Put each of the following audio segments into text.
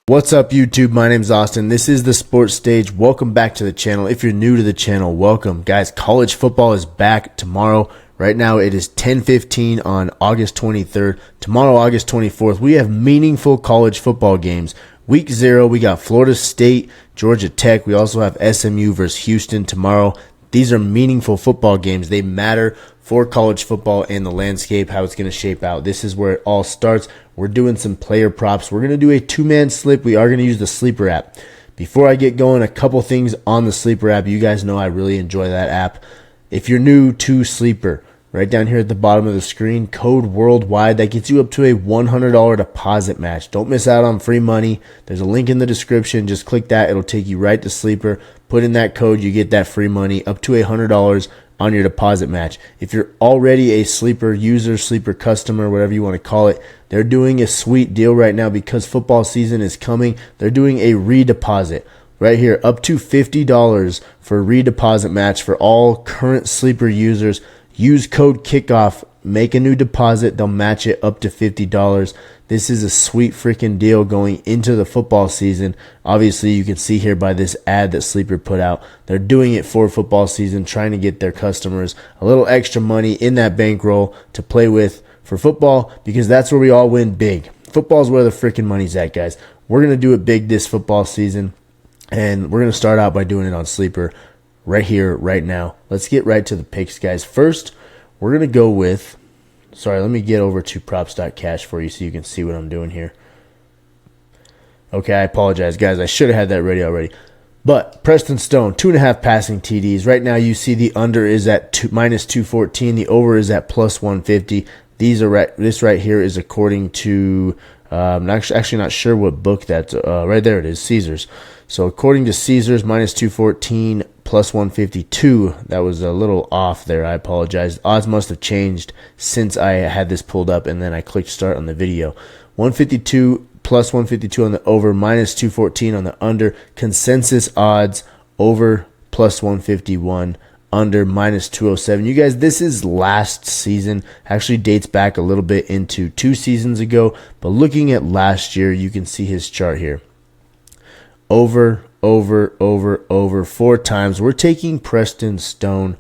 What's up YouTube? My name's Austin. This is the Sports Stage. Welcome back to the channel. If you're new to the channel, welcome. Guys, college football is back tomorrow. Right now it is 10:15 on August 23rd. Tomorrow, August 24th, we have meaningful college football games. Week 0, we got Florida State, Georgia Tech. We also have SMU versus Houston tomorrow. These are meaningful football games. They matter for college football and the landscape, how it's going to shape out. This is where it all starts. We're doing some player props. We're going to do a two-man slip. We are going to use the Sleeper app. Before I get going, a couple things on the Sleeper app. You guys know I really enjoy that app. If you're new to Sleeper, right down here at the bottom of the screen, code worldwide. That gets you up to a $100 deposit match. Don't miss out on free money. There's a link in the description. Just click that. It'll take you right to Sleeper. Put in that code. You get that free money up to $100 on your deposit match. If you're already a Sleeper user, Sleeper customer, whatever you want to call it, they're doing a sweet deal right now because football season is coming. They're doing a redeposit right here, up to $50 for a redeposit match for all current Sleeper users. Use code KICKOFF, make a new deposit, they'll match it up to $50. This is a sweet freaking deal going into the football season. Obviously, you can see here by this ad that Sleeper put out, they're doing it for football season, trying to get their customers a little extra money in that bankroll to play with for football, because that's where we all win big. Football is where the freaking money's at, guys. We're going to do it big this football season, and we're going to start out by doing it on Sleeper right here, right now. Let's get right to the picks, guys. First, we're going to go with, let me get over to props.cash for you so you can see what I'm doing here. Okay, I apologize, guys. I should have had that ready already. But Preston Stone, 2.5 passing TDs. Right now, you see the under is at minus 214. The over is at plus 150. This right here is according to, I'm actually not sure what book that's, right there it is, Caesars. So according to Caesars, minus 214, plus 152. That was a little off there. I apologize. Odds must have changed since I had this pulled up and then I clicked start on the video. 152 plus 152 on the over, minus 214 on the under. Consensus odds over plus 151, under minus 207. You guys, this is last season. Actually dates back a little bit into 2 seasons ago. But looking at last year, you can see his chart here. Over 4 times. We're taking Preston Stone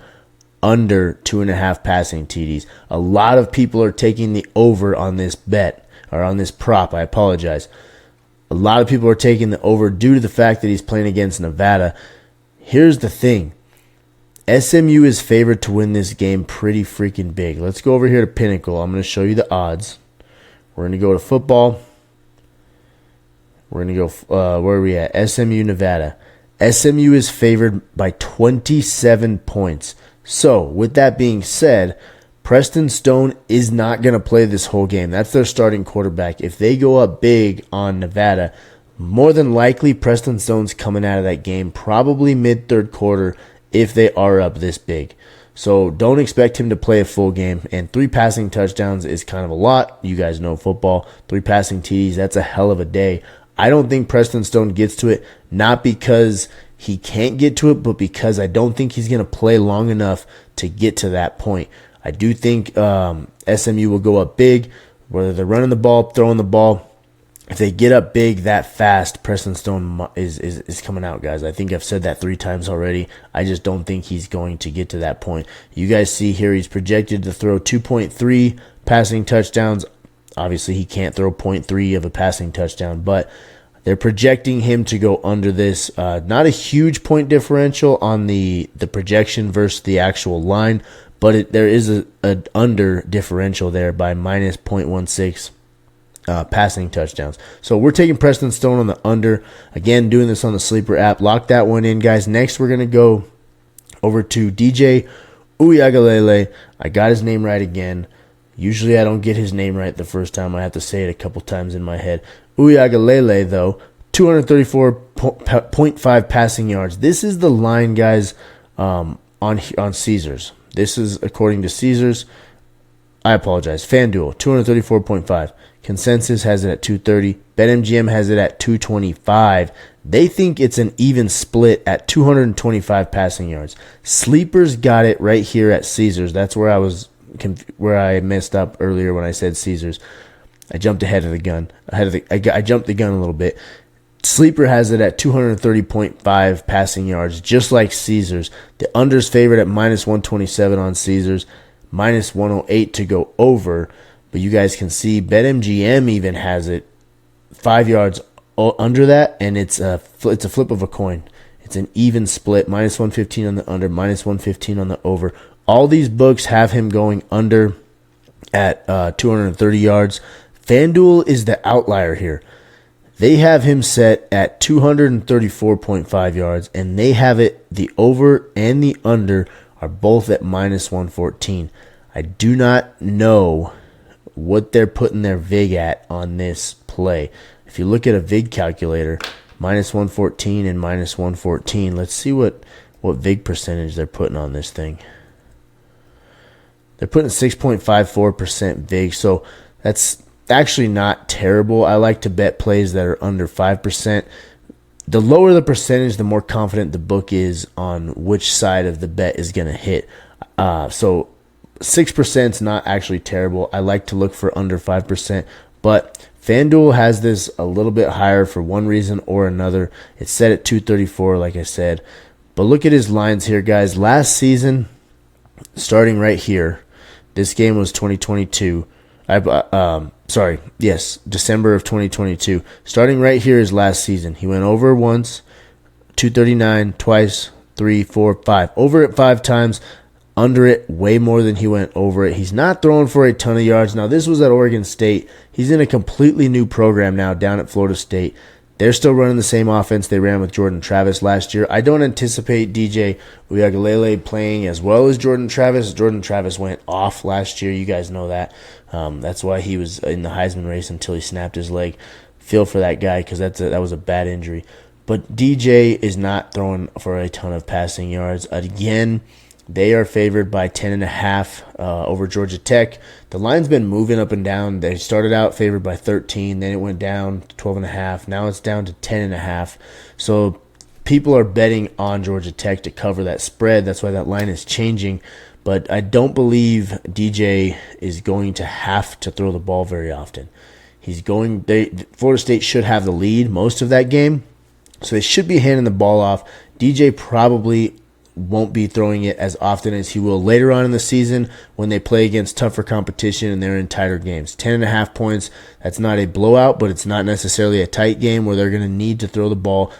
under 2.5 passing TDs. A lot of people are taking the over on this bet, or on this prop. I apologize. A lot of people are taking the over due to the fact that he's playing against Nevada. Here's the thing. SMU is favored to win this game pretty freaking big. Let's go over here to Pinnacle. I'm going to show you the odds. We're going to go to football. We're going to go, where are we at? SMU, Nevada. SMU is favored by 27 points. So, with that being said, Preston Stone is not going to play this whole game. That's their starting quarterback. If they go up big on Nevada, more than likely Preston Stone's coming out of that game probably mid-third quarter if they are up this big. So don't expect him to play a full game. And 3 passing touchdowns is kind of a lot. You guys know football. 3 passing TDs, that's a hell of a day. I don't think Preston Stone gets to it, not because he can't get to it, but because I don't think he's going to play long enough to get to that point. I do think SMU will go up big, whether they're running the ball, throwing the ball. If they get up big that fast, Preston Stone is coming out, guys. I think I've said that 3 times already. I just don't think he's going to get to that point. You guys see here he's projected to throw 2.3 passing touchdowns. Obviously, he can't throw 0.3 of a passing touchdown, but they're projecting him to go under this. Not a huge point differential on the projection versus the actual line, but there is an under differential there by minus 0.16 passing touchdowns. So we're taking Preston Stone on the under. Again, doing this on the Sleeper app. Lock that one in, guys. Next, we're going to go over to DJ Uiagalelei. I got his name right again. Usually I don't get his name right the first time. I have to say it a couple times in my head. Uiagalelei, though, 234.5 passing yards. This is the line, guys, on Caesars. This is according to Caesars. I apologize. FanDuel, 234.5. Consensus has it at 230. BetMGM has it at 225. They think it's an even split at 225 passing yards. Sleepers got it right here at Caesars. That's where I messed up earlier when I said Caesars. I jumped ahead of the gun. I jumped the gun a little bit. Sleeper has it at 230.5 passing yards, just like Caesars. The under's favorite at minus 127 on Caesars, minus 108 to go over. But you guys can see BetMGM even has it 5 yards under that, and it's a flip of a coin. It's an even split, minus 115 on the under, minus 115 on the over. All these books have him going under at 230 yards. FanDuel is the outlier here. They have him set at 234.5 yards, and they have it, the over and the under are both at minus 114. I do not know what they're putting their VIG at on this play. If you look at a VIG calculator, minus 114 and minus 114, let's see what VIG percentage they're putting on this thing. They're putting 6.54% VIG, so that's actually not terrible. I like to bet plays that are under 5%. The lower the percentage, the more confident the book is on which side of the bet is going to hit. So 6% is not actually terrible. I like to look for under 5%, but FanDuel has this a little bit higher for one reason or another. It's set at 234, like I said. But look at his lines here, guys. Last season, starting right here, this game was 2022. December of 2022. Starting right here is last season. He went over once, 239, twice, 3, 4, 5. Over it 5 times, under it way more than he went over it. He's not throwing for a ton of yards. Now, this was at Oregon State. He's in a completely new program now down at Florida State. They're still running the same offense they ran with Jordan Travis last year. I don't anticipate DJ Uiagalelei playing as well as Jordan Travis. Jordan Travis went off last year. You guys know that. That's why he was in the Heisman race until he snapped his leg. Feel for that guy because that was a bad injury. But DJ is not throwing for a ton of passing yards. Again, they are favored by 10.5 over Georgia Tech. The line's been moving up and down. They started out favored by 13, then it went down to 12.5. Now it's down to 10.5. So people are betting on Georgia Tech to cover that spread. That's why that line is changing. But I don't believe DJ is going to have to throw the ball very often. Florida State should have the lead most of that game, so they should be handing the ball off. DJ probably won't be throwing it as often as he will later on in the season when they play against tougher competition and they're in tighter games. 10.5 points, that's not a blowout, but it's not necessarily a tight game where they're going to need to throw the ball.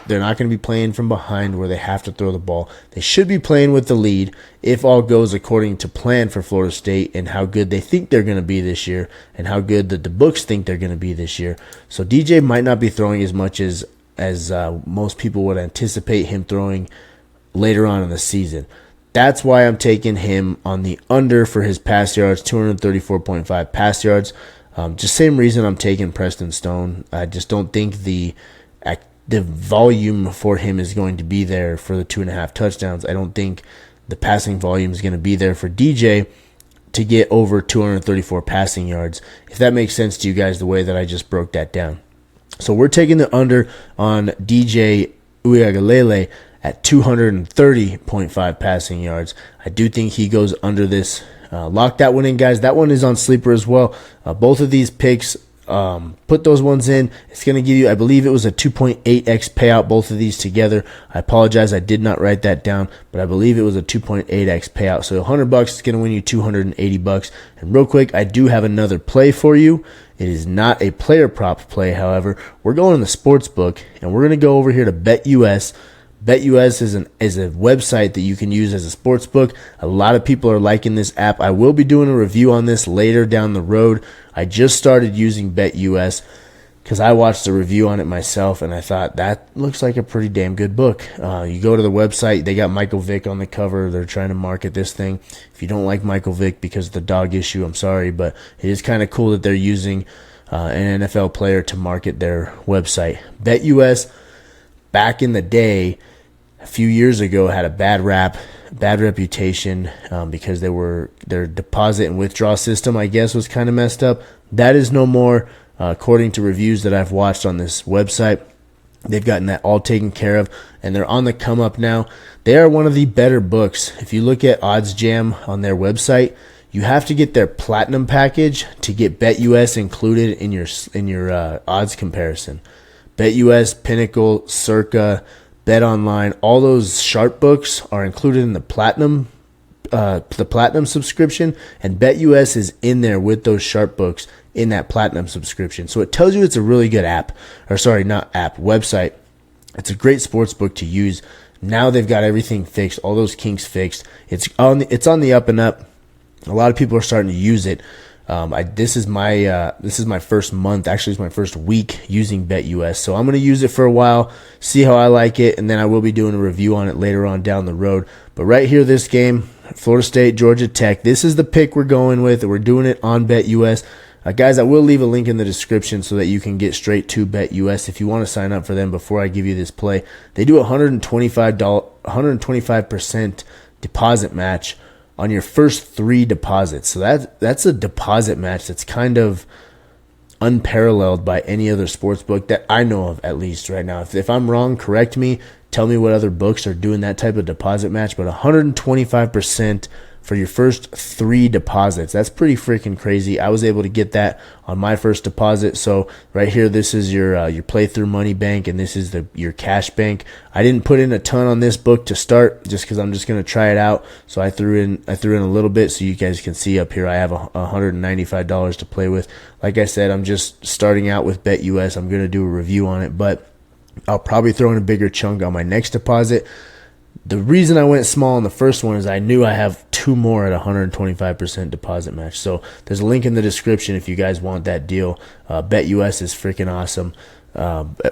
They're not going to be playing from behind where they have to throw the ball. They should be playing with the lead if all goes according to plan for Florida State and how good they think they're going to be this year and how good the books think they're going to be this year. So DJ might not be throwing as much as most people would anticipate him throwing later on in the season. That's why I'm taking him on the under for his pass yards, 234.5 pass yards. Just same reason I'm taking Preston Stone. I just don't think the volume for him is going to be there for the 2.5 touchdowns. I don't think the passing volume is going to be there for DJ to get over 234 passing yards, if that makes sense to you guys the way that I just broke that down. So we're taking the under on DJ Uiagalelei at 230.5 passing yards. I do think he goes under this. Lock that one in, guys. That one is on Sleeper as well. Both of these picks, put those ones in. It's going to give you, I believe it was a 2.8x payout, both of these together. I apologize, I did not write that down, but I believe it was a 2.8x payout. So $100 is going to win you $280. And real quick, I do have another play for you. It is not a player prop play, however. We're going in the sports book, and we're going to go over here to BetUS. BetUS is a website that you can use as a sports book. A lot of people are liking this app. I will be doing a review on this later down the road. I just started using BetUS because I watched a review on it myself, and I thought that looks like a pretty damn good book. You go to the website, they got Michael Vick on the cover. They're trying to market this thing. If you don't like Michael Vick because of the dog issue, I'm sorry, but it is kind of cool that they're using an NFL player to market their website. BetUS, back in the day, a few years ago, had a bad reputation because their deposit and withdrawal system, I guess, was kind of messed up. That is no more, according to reviews that I've watched on this website. They've gotten that all taken care of, and they're on the come up now. They are one of the better books. If you look at OddsJam on their website, you have to get their platinum package to get BetUS included in your odds comparison. BetUS, Pinnacle, Circa, BetOnline, all those sharp books are included in the platinum subscription, and BetUS is in there with those sharp books in that platinum subscription. So it tells you it's a really good website. It's a great sports book to use. Now they've got everything fixed, all those kinks fixed. It's on the up and up. A lot of people are starting to use it. This is my first month. Actually, it's my first week using BetUS. So I'm going to use it for a while, see how I like it, and then I will be doing a review on it later on down the road. But right here, this game, Florida State, Georgia Tech, this is the pick we're going with. We're doing it on BetUS. Guys, I will leave a link in the description so that you can get straight to BetUS if you want to sign up for them before I give you this play. They do a $125% deposit match on your first 3 deposits. So that's a deposit match that's kind of unparalleled by any other sports book that I know of, at least right now. If I'm wrong, correct me. Tell me what other books are doing that type of deposit match. But 125% for your first 3 deposits. That's pretty freaking crazy. I was able to get that on my first deposit. So right here, this is your playthrough money bank, and this is your cash bank. I didn't put in a ton on this book to start, just because I'm just going to try it out. So I threw in a little bit, so you guys can see up here. I have $195 to play with. Like I said, I'm just starting out with BetUS. I'm going to do a review on it, but I'll probably throw in a bigger chunk on my next deposit. The reason I went small on the first one is I knew I have 2 more at 125% deposit match. So there's a link in the description if you guys want that deal. BetUS is freaking awesome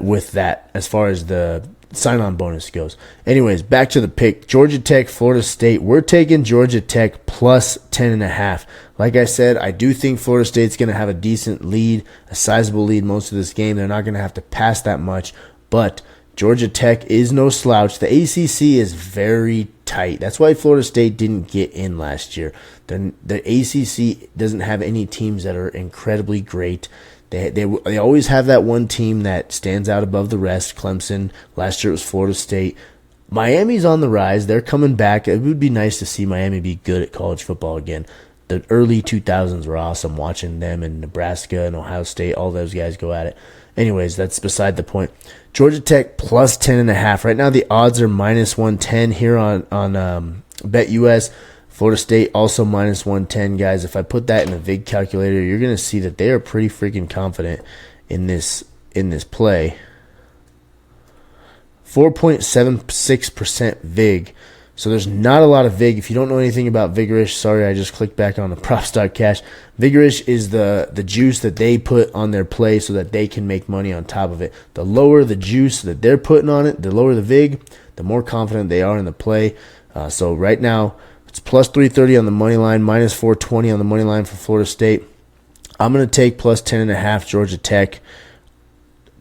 with that as far as the sign-on bonus goes. Anyways, back to the pick. Georgia Tech, Florida State. We're taking Georgia Tech plus 10.5. Like I said, I do think Florida State's going to have a decent lead, a sizable lead most of this game. They're not going to have to pass that much, but Georgia Tech is no slouch. The ACC is very tight. That's why Florida State didn't get in last year. The ACC doesn't have any teams that are incredibly great. They always have that one team that stands out above the rest. Clemson. Last year it was Florida State. Miami's on the rise. They're coming back. It would be nice to see Miami be good at college football again. The early 2000s were awesome, watching them in Nebraska and Ohio State. All those guys go at it. Anyways, that's beside the point. Georgia Tech plus 10.5. Right now the odds are minus 110 here on BetUS. Florida State also minus 110, guys. If I put that in a VIG calculator, you're going to see that they are pretty freaking confident in this play. 4.76% VIG. So there's not a lot of VIG. If you don't know anything about Vigorish, sorry, I just clicked back on the props.cash. Vigorish is the juice that they put on their play so that they can make money on top of it. The lower the juice that they're putting on it, the lower the VIG, the more confident they are in the play. So right now, it's plus 330 on the money line, minus 420 on the money line for Florida State. I'm going to take plus 10.5 Georgia Tech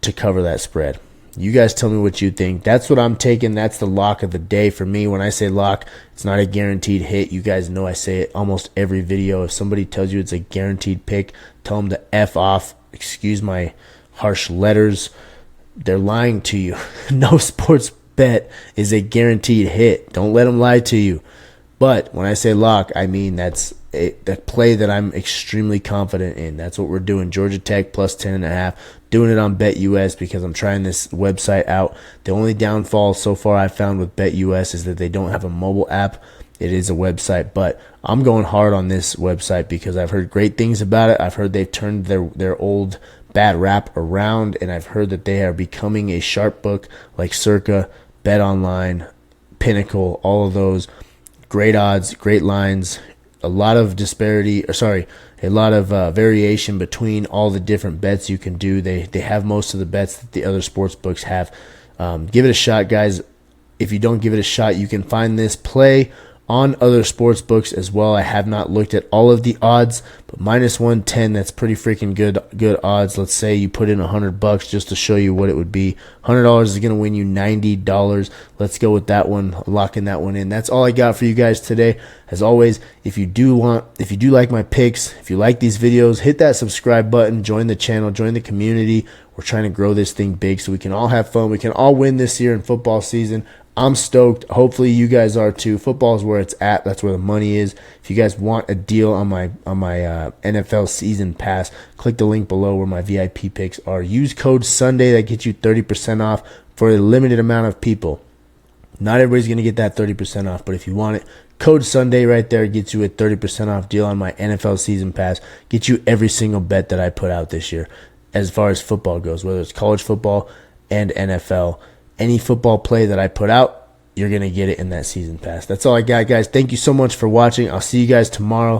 to cover that spread. You guys tell me what you think. That's what I'm taking. That's the lock of the day for me. When I say lock, it's not a guaranteed hit. You guys know I say it almost every video. If somebody tells you it's a guaranteed pick, tell them to F off. Excuse my harsh letters. They're lying to you. No sports bet is a guaranteed hit. Don't let them lie to you. But when I say lock, I mean that's the play that I'm extremely confident in. That's what we're doing. Georgia Tech plus 10.5. Doing it on BetUS because I'm trying this website out. The only downfall so far I've found with BetUS is that they don't have a mobile app. It is a website, but I'm going hard on this website because I've heard great things about it. I've heard they've turned their old bad rap around, and I've heard that they are becoming a sharp book like Circa, BetOnline, Pinnacle, all of those. Great odds, great lines, a lot of variation between all the different bets you can do. They have most of the bets that the other sports books have. Give it a shot, guys. If you don't give it a shot, you can find this play on other sports books as well. I have not looked at all of the odds, but minus 110, that's pretty freaking good odds. Let's say you put in $100 just to show you what it would be. $100 is going to win you $90. Let's go with that one, locking that one in. That's all I got for you guys today. As always, if you do like my picks, if you like these videos, hit that subscribe button, join the channel, join the community. We're trying to grow this thing big so we can all have fun. We can all win this year in football season. I'm stoked. Hopefully you guys are too. Football is where it's at. That's where the money is. If you guys want a deal on my NFL season pass, click the link below where my VIP picks are. Use code Sunday. That gets you 30% off for a limited amount of people. Not everybody's going to get that 30% off, but if you want it, code Sunday right there gets you a 30% off deal on my NFL season pass. Get you every single bet that I put out this year as far as football goes, whether it's college football and NFL. Any football play that I put out, you're going to get it in that season pass. That's all I got, guys. Thank you so much for watching. I'll see you guys tomorrow.